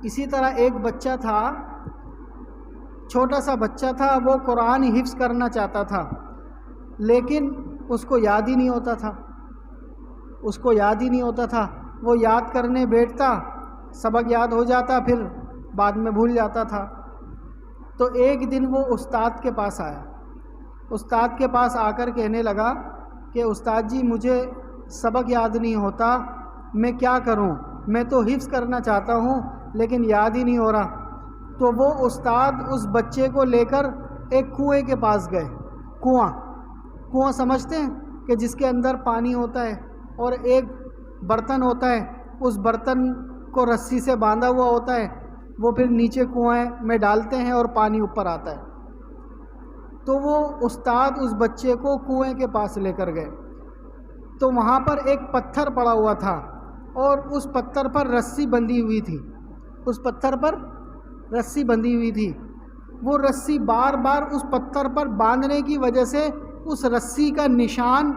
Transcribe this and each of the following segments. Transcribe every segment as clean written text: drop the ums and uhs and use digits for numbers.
اسی طرح ایک بچہ تھا، چھوٹا سا بچہ تھا، وہ قرآن حفظ کرنا چاہتا تھا لیکن اس کو یاد ہی نہیں ہوتا تھا، وہ یاد کرنے بیٹھتا، سبق یاد ہو جاتا، پھر بعد میں بھول جاتا تھا۔ تو ایک دن وہ استاد کے پاس آیا، استاد کے پاس آ کر کہنے لگا کہ استاد جی مجھے سبق یاد نہیں ہوتا، میں کیا کروں؟ میں تو حفظ کرنا چاہتا ہوں لیکن یاد ہی نہیں ہو رہا۔ تو وہ استاد اس بچے کو لے کر ایک کنویں کے پاس گئے۔ کنواں سمجھتے ہیں کہ جس کے اندر پانی ہوتا ہے اور ایک برتن ہوتا ہے، اس برتن کو رسی سے باندھا ہوا ہوتا ہے، وہ پھر نیچے کنویں میں ڈالتے ہیں اور پانی اوپر آتا ہے۔ تو وہ استاد اس بچے کو کنویں کے پاس لے کر گئے، تو وہاں پر ایک پتھر پڑا ہوا تھا اور اس پتھر پر رسی بندھی ہوئی تھی۔ وہ رسی بار بار اس پتھر پر باندھنے کی وجہ سے اس رسی کا نشان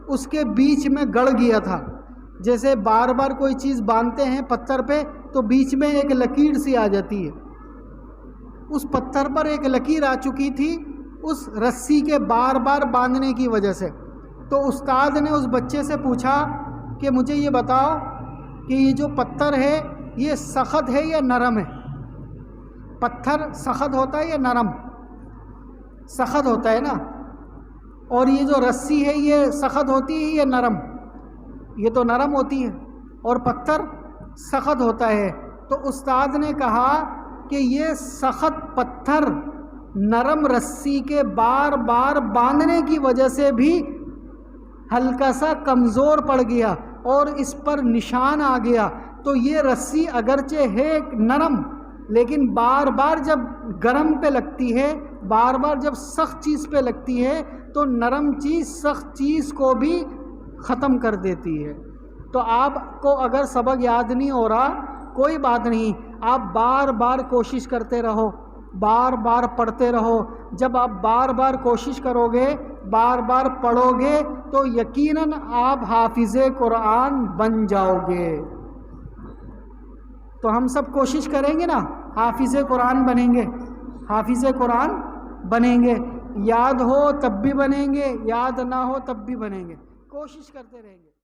اس کے بیچ میں گڑ گیا تھا۔ جیسے بار بار کوئی چیز باندھتے ہیں پتھر پہ تو بیچ میں ایک لکیر سی آ جاتی ہے، اس پتھر پر ایک لکیر آ چکی تھی اس رسی کے بار بار باندھنے کی وجہ سے۔ تو استاد نے اس بچے سے پوچھا کہ مجھے یہ بتاؤ کہ یہ جو پتھر ہے یہ سخت ہے یا نرم ہے؟ پتھر سخت ہوتا ہے یا نرم؟ سخت ہوتا ہے نا۔ اور یہ جو رسی ہے یہ سخت ہوتی ہے یا نرم؟ یہ تو نرم ہوتی ہے، اور پتھر سخت ہوتا ہے۔ تو استاد نے کہا کہ یہ سخت پتھر نرم رسی کے بار بار باندھنے کی وجہ سے بھی ہلکا سا کمزور پڑ گیا اور اس پر نشان آ گیا۔ تو یہ رسی اگرچہ ہے نرم لیکن بار بار جب گرم پہ لگتی ہے، بار بار جب سخت چیز پہ لگتی ہے تو نرم چیز سخت چیز کو بھی ختم کر دیتی ہے۔ تو آپ کو اگر سبق یاد نہیں ہو رہا کوئی بات نہیں، آپ بار بار کوشش کرتے رہو، بار بار پڑھتے رہو۔ جب آپ بار بار کوشش کرو گے، بار بار پڑھو گے تو یقیناً آپ حافظ قرآن بن جاؤ گے۔ تو ہم سب کوشش کریں گے نا، حافظ قرآن بنیں گے، حافظ قرآن بنیں گے۔ یاد ہو تب بھی بنیں گے، یاد نہ ہو تب بھی بنیں گے، کوشش کرتے رہیں گے۔